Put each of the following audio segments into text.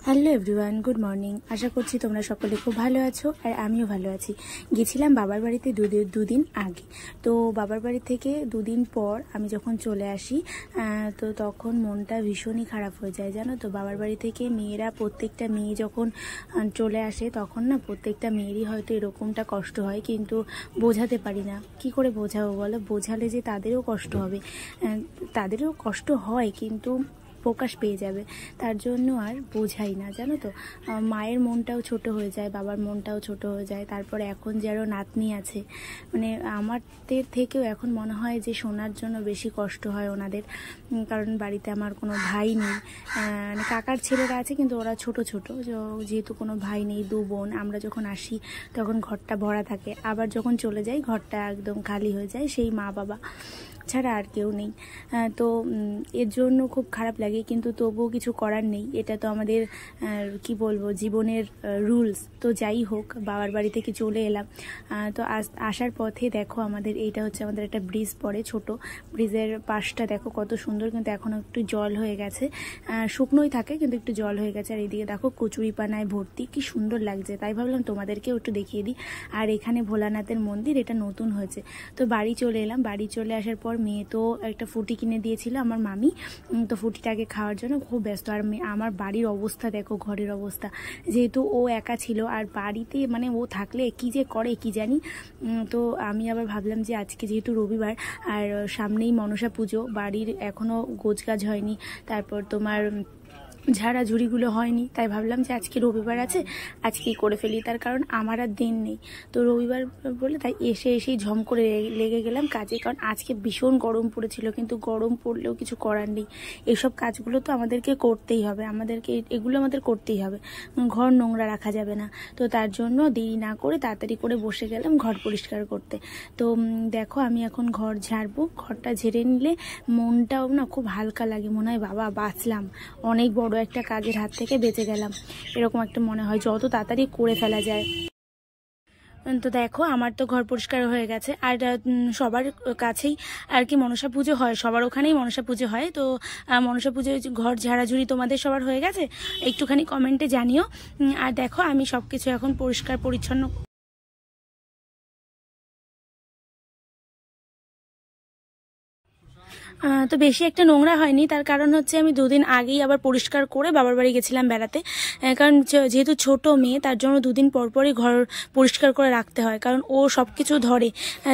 Hello everyone, good morning. আশা করছি তোমরা সকলে খুব ভালো আছো আর আমিও ভালো আছি। গেছিলাম বাবার বাড়িতে দুদিন আগে। তো বাবার বাড়ি থেকে দুদিন পর আমি যখন চলে আসি তো তখন মনটা ভীষণই খারাপ হয়ে যায়, জানো তো। বাবার বাড়ি থেকে প্রত্যেকটা মেয়ে যখন চলে আসে তখন না প্রত্যেকটা মেয়েরই হয়তো এরকমটা কষ্ট হয়, কিন্তু বোঝাতে পারি না। কি করে বোঝাবো বলো? বোঝালে যে তাদেরও কষ্ট হবে, তাদেরও কষ্ট হয় কিন্তু প্রকাশ পেয়ে যাবে, তার জন্য আর বোঝাই না, জানো তো। মায়ের মনটাও ছোট হয়ে যায়, বাবার মনটাও ছোট হয়ে যায়। তারপরে এখন যারও নাতনি আছে, মানে আমাদের থেকেও এখন মনে হয় যে শোনার জন্য বেশি কষ্ট হয় ওনাদের, কারণ বাড়িতে আমার কোনো ভাই নেই। মানে কাকার ছেলেরা আছে কিন্তু ওরা ছোট ছোট, যেহেতু কোনো ভাই নেই, দু বোন। আমরা যখন আসি তখন ঘরটা ভরা থাকে, আবার যখন চলে যাই ঘরটা একদম খালি হয়ে যায়, সেই মা বাবা ছাড়া আর কেউ নেই। তো এর জন্য খুব খারাপ লাগে, কিন্তু তবুও কিছু করার নেই। এটা তো আমাদের কি বলবো, জীবনের রুলস। তো যাই হোক, বাবার বাড়ি থেকে চলে এলাম। তো আসার পথে দেখো এইটা হচ্ছে আমাদের একটা ব্রিজ পড়ে, ছোট ব্রিজের পাশটা দেখো কত সুন্দর, কিন্তু এখনও একটু জল হয়ে গেছে। শুকনোই থাকে কিন্তু একটু জল হয়ে গেছে। আর এইদিকে দেখো কচুরিপানায় ভর্তি, কি সুন্দর লাগছে, তাই ভাবলাম তোমাদেরকেও একটু দেখিয়ে দিই। আর এখানে ভোলানাথের মন্দির, এটা নতুন হয়েছে। তো বাড়ি চলে এলাম। বাড়ি চলে আসার পর মেয়ে তো একটা ফুটি কিনে দিয়েছিল আমার মামি, তো ফুটিটাকে খাওয়ার জন্য খুব ব্যস্ত। আর আমার বাড়ির অবস্থা দেখো, ঘরের অবস্থা, যেহেতু ও একা ছিল আর বাড়িতে মানে ও থাকলে কি যে করে কি জানি। তো আমি আবার ভাবলাম যে আজকে যেহেতু রবিবার আর সামনেই মনসা পুজো, বাড়ির এখনও গোছগাছ হয়নি, তারপর তোমার ঝাড়াঝুড়িগুলো হয়নি, তাই ভাবলাম যে আজকে রবিবার আছে, আজকেই করে ফেলি। তার কারণ আমার আর দিন নেই, তো রবিবার বলে তাই এসেই ঝম করে লেগে গেলাম কাজে। কারণ আজকে ভীষণ গরম পড়েছিল, কিন্তু গরম পড়লেও কিছু করার নেই। এইসব কাজগুলো তো আমাদেরকে করতেই হবে, এগুলো আমাদের করতেই হবে। ঘর নোংরা রাখা যাবে না। তো তার জন্য দেরি না করে তাড়াতাড়ি করে বসে গেলাম ঘর পরিষ্কার করতে। তো দেখো আমি এখন ঘর ঝাড়বো। ঘরটা ঝেড়ে নিলে মনটাও না খুব হালকা লাগে, মনে হয় বাবা বাঁচলাম, অনেক বড় একটা কাজের হাত থেকে বেঁচে গেলাম, এরকম একটা মনে হয়, যত তাড়াতাড়ি করে ফেলা যায়। তো দেখো আমার তো ঘর পরিষ্কার হয়ে গেছে। আর সবার কাছেই আর কি মনসা পুজো হয়, সবার ওখানেই মনসা পুজো হয়। তো মনসা পুজোয় ঘর ঝাড়াঝুড়ি তোমাদের সবার হয়ে গেছে? একটুখানি কমেন্টে জানিও। আর দেখো আমি সব কিছু এখন পরিষ্কার পরিচ্ছন্ন। তো বেশি একটা নোংরা হয়নি, তার কারণ হচ্ছে আমি দুদিন আগেই আবার পরিষ্কার করে বাবার বাড়ি গেছিলাম বেড়াতে। কারণ যেহেতু ছোট মেয়ে, তার জন্য দুদিন পর পরই ঘর পরিষ্কার করে রাখতে হয়, কারণ ও সব কিছু ধরে,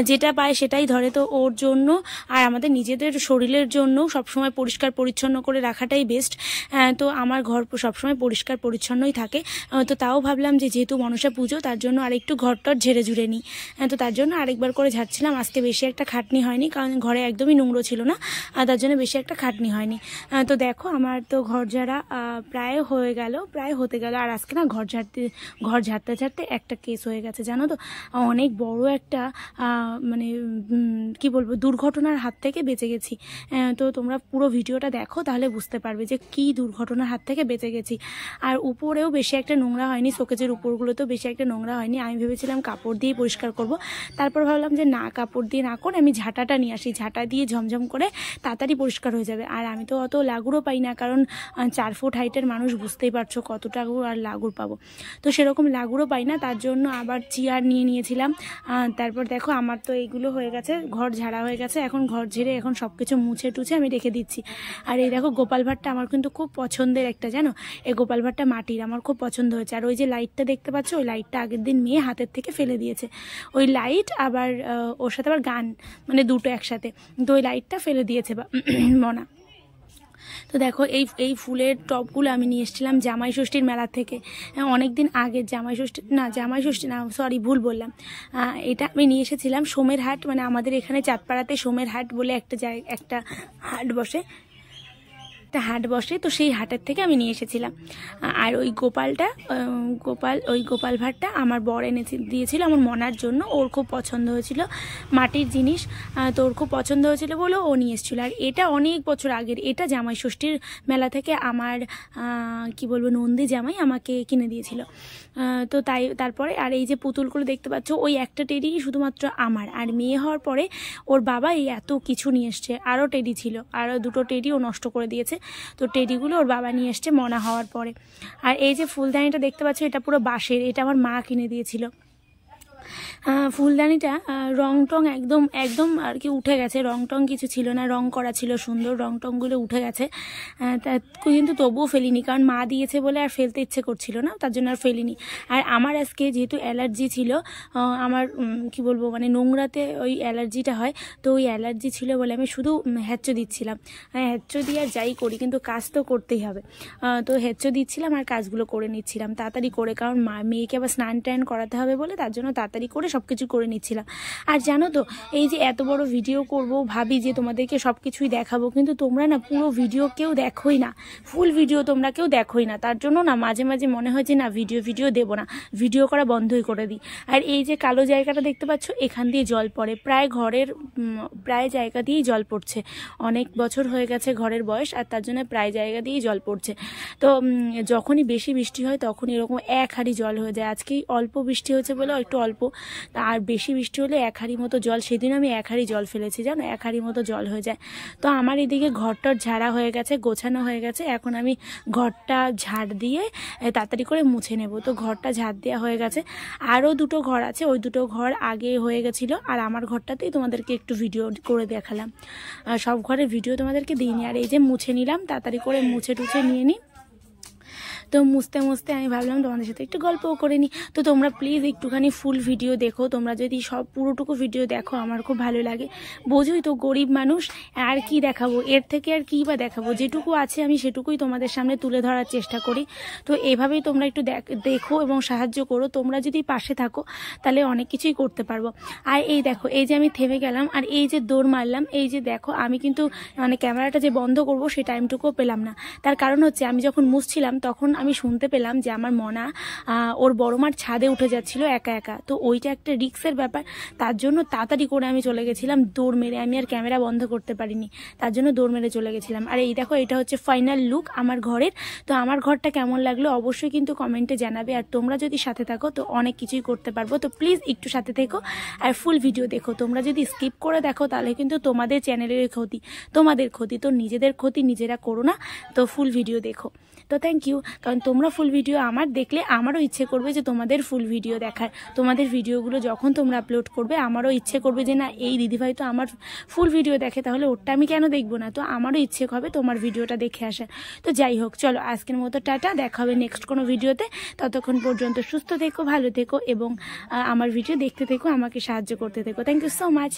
যেটা পায় সেটাই ধরে। তো ওর জন্য আর আমাদের নিজেদের শরীরের জন্য সবসময় পরিষ্কার পরিচ্ছন্ন করে রাখাটাই বেস্ট। তো আমার ঘর সবসময় পরিষ্কার পরিচ্ছন্নই থাকে। তো তাও ভাবলাম যে যেহেতু মনসা পুজো, তার জন্য আরেকটু ঘরটর ঝেড়ে ঝুড়ে নিই। তো তার জন্য আরেকবার করে ঝাড়ছিলাম। আজকে বেশি একটা খাটনি হয়নি, কারণ ঘরে একদমই নোংরা ছিল না, আর তার জন্য বেশি একটা খাটনি হয়নি। তো দেখো আমার তো ঘর ঝাড়া প্রায় হতে গেল। আর আজকে না ঘর ঝাড়তে ঝাড়তে একটা কেস হয়ে গেছে, জানো তো। অনেক বড় একটা মানে কি বলবো, দুর্ঘটনার হাত থেকে বেঁচে গেছি। তো তোমরা পুরো ভিডিওটা দেখো, তাহলে বুঝতে পারবে যে কি দুর্ঘটনার হাত থেকে বেঁচে গেছি। আর উপরেও বেশি একটা নোংরা হয়নি, শোকেজের উপরগুলোতেও বেশি একটা নোংরা হয়নি। আমি ভেবেছিলাম কাপড় দিয়ে পরিষ্কার করব, তারপর ভাবলাম যে না, কাপড় দিয়ে না করে আমি ঝাঁটাটা নিয়ে আসি, ঝাঁটা দিয়ে ঝমঝম করে তাড়াতাড়ি পরিষ্কার হয়ে যাবে। আর আমি তো অত লাগুরও পাই না, কারণ 4 ফুট হাইটের মানুষ, বুঝতেই পারছো কতটা আর লাগুর পাবো। তো সেরকম লাগুরও পাই না, তার জন্য আবার চেয়ার নিয়েছিলাম। তারপর দেখো আমার তো এইগুলো হয়ে গেছে, ঘর ঝাড়া হয়ে গেছে। এখন ঘর ঝেড়ে এখন সব কিছু মুছে টুছে আমি রেখে দিচ্ছি। আর এই দেখো গোপাল ভাঁড়টা আমার কিন্তু খুব পছন্দের একটা, জানো। এই গোপাল ভাঁড়টা মাটির, আমার খুব পছন্দ হয়েছে। আর ওই যে লাইটটা দেখতে পাচ্ছ, ওই লাইটটা আগের দিন মেয়ে হাতের থেকে ফেলে দিয়েছে। ওই লাইট আবার ওর সাথে আবার গান, মানে দুটো একসাথে। তো ওই লাইটটা ফেলে দিয়েছে মনা। তো দেখো এই ফুলের টবগুলো আমি নিয়ে এসেছিলাম জামাই ষষ্ঠীর মেলা থেকে, অনেক দিন আগে। জামাই ষষ্ঠী না, সরি ভুল বললাম। এটা আমি নিয়ে এসেছিলাম সোমের হাট, মানে আমাদের এখানে চাঁদপাড়াতে সোমের হাট বলে একটা হাট বসে, তো সেই হাটের থেকে আমি নিয়ে এসেছিলাম। আর ওই গোপাল ভাঁড়টা আমার বর দিয়েছিল আমার মনার জন্য, ওর খুব পছন্দ হয়েছিল, মাটির জিনিস। তো ওর খুব পছন্দ হয়েছিল বলে ও নিয়ে এসেছিলো। আর এটা অনেক বছর আগের, এটা জামাই ষষ্ঠীর মেলা থেকে আমার কি বলবো, নন্দী জামাই আমাকে কিনে দিয়েছিল। তো তারপরে আর এই যে পুতুলগুলো দেখতে পাচ্ছ, ওই একটা টেডি শুধুমাত্র আমার। আর মেয়ে হওয়ার পরে ওর বাবা এই এত কিছু নিয়ে এসছে, আরও টেডি ছিল, আরও দুটো টেডি ও নষ্ট করে দিয়েছে। তো টেডিগুলো ওর বাবা নিয়ে এসছে মনা হওয়ার পরে। আর এই যে ফুলদানিটা দেখতে পাচ্ছ, এটা পুরো বাঁশের, এটা আমার মা কিনে দিয়েছিল। ফুলদানিটা রং টং একদম একদম আর কি উঠে গেছে, রং টং কিছু ছিল না, রং করা ছিল সুন্দর, রং টংগুলো উঠে গেছে। তা কিন্তু তবুও ফেলিনি, কারণ মা দিয়েছে বলে আর ফেলতে ইচ্ছে করছিল না, তার জন্য আর ফেলিনি। আর আমার আজকে যেহেতু অ্যালার্জি ছিল, আমার কি বলবো মানে নোংরাতে ওই অ্যালার্জিটা হয়, তো ওই অ্যালার্জি ছিল বলে আমি শুধু হেঁচো দিচ্ছিলাম। হেঁচো দিয়ে আর যাই করি কিন্তু কাজ তো করতেই হবে, তো হেঁচো দিচ্ছিলাম আর কাজগুলো করে নিচ্ছিলাম তাড়াতাড়ি করে, কারণ মেয়েকে আবার স্নান টান করাতে হবে বলে তার জন্য তাড়াতাড়ি করে সব কিছু করে নিচ্ছিলাম। আর জানো তো, এই যে এত বড় ভিডিও করব, ভাবি যে তোমাদেরকে সব কিছুই দেখাবো, কিন্তু তোমরা না পুরো ভিডিও কেউ দেখোই না, ফুল ভিডিও তোমরা কেউ দেখোই না, তার জন্য না মাঝে মাঝে মনে হয় যে না ভিডিও দেবো না, ভিডিও করা বন্ধই করে দিই। আর এই যে কালো জায়গাটা দেখতে পাচ্ছ, এখান দিয়ে জল পড়ে, প্রায় ঘরের প্রায় জায়গা দিয়েই জল পড়ছে, অনেক বছর হয়ে গেছে ঘরের বয়স, আর তার জন্য প্রায় জায়গা দিয়েই জল পড়ছে। তো যখনই বেশি বৃষ্টি হয় তখন এরকম এক হাঁড়ি জল হয়ে যায়। আজকেই অল্প বৃষ্টি হয়েছে বলে একটু অল্প, আর বেশি বৃষ্টি হলে এক হাঁড়ি মতো জল, সেদিন আমি এক হাঁড়ি জল ফেলেছি জানো, এক হাঁড়ি মতো জল হয়ে যায়। তো আমার এদিকে ঘরটার ঝাড়া হয়ে গেছে, গোছানো হয়ে গেছে, এখন আমি ঘরটা ঝাড় দিয়ে তাড়াতাড়ি করে মুছে নেব। তো ঘরটা ঝাড় দেওয়া হয়ে গেছে, আরও দুটো ঘর আছে, ওই দুটো ঘর আগে হয়ে গেছিলো, আর আমার ঘরটাতেই তোমাদেরকে একটু ভিডিও করে দেখালাম, সব ঘরের ভিডিও তোমাদেরকে দিইনি। আর এই যে মুছে নিলাম, তাড়াতাড়ি করে মুছে টুছে নিয়ে নিই। তো মুছতে মুছতে আমি ভাবলাম তোমাদের সাথে একটু গল্পও করে নিই। তো তোমরা প্লিজ একটুখানি ফুল ভিডিও দেখো, তোমরা যদি সব পুরোটুকু ভিডিও দেখো আমার খুব ভালো লাগে। বোঝোই তো গরিব মানুষ, আর কি দেখাবো, এর থেকে আর কী বা দেখাবো, যেটুকু আছে আমি সেটুকুই তোমাদের সামনে তুলে ধরার চেষ্টা করি। তো এভাবেই তোমরা একটু দেখো এবং সাহায্য করো, তোমরা যদি পাশে থাকো তাহলে অনেক কিছুই করতে পারবো। আর এই দেখো, এই যে আমি থেমে গেলাম আর এই যে দৌড় মারলাম, এই যে দেখো আমি কিন্তু মানে ক্যামেরাটা যে বন্ধ করবো সেই টাইমটুকুও পেলাম না। তার কারণ হচ্ছে আমি যখন মুছছিলাম তখন আমি শুনতে পেলাম যে আমার মনা ওর বড় মার ছাদে উঠে যাচ্ছিল একা একা, তো ওইটা একটা রিস্কের ব্যাপার, তার জন্য তাড়াতাড়ি করে আমি চলে গেছিলাম দৌড় মেরে, আমি আর ক্যামেরা বন্ধ করতে পারিনি, তার জন্য দৌড় মেরে চলে গেছিলাম। আর এই দেখো, এটা হচ্ছে ফাইনাল লুক আমার ঘরের। তো আমার ঘরটা কেমন লাগলো অবশ্যই কিন্তু কমেন্টে জানাবে, আর তোমরা যদি সাথে থাকো তো অনেক কিছুই করতে পারবো। তো প্লিজ একটু সাথে থেকো আর ফুল ভিডিও দেখো, তোমরা যদি স্কিপ করে দেখো তাহলে কিন্তু তোমাদের চ্যানেলের ক্ষতি, তোমাদের ক্ষতি, তো নিজেদের ক্ষতি নিজেরা করো না, তো ফুল ভিডিও দেখো। তো থ্যাংক ইউ, কারণ তোমরা ফুল ভিডিও আমার দেখলে আমারও ইচ্ছে করবে যে তোমাদের ফুল ভিডিও দেখার, তোমাদের ভিডিওগুলো যখন তোমরা আপলোড করবে আমারও ইচ্ছে করবে যে না এই দিদিভাই তো আমার ফুল ভিডিও দেখে, তাহলে ওরটা আমি কেন দেখবো না, তো আমারও ইচ্ছে হবে তোমার ভিডিওটা দেখে আসার। তো যাই হোক, চলো আজকের মতো টাটা, দেখা হবে নেক্সট কোনো ভিডিওতে, ততক্ষণ পর্যন্ত সুস্থ থেকো, ভালো থেকো এবং আমার ভিডিও দেখতে থেকো, আমাকে সাহায্য করতে থেকো। Thank you so much.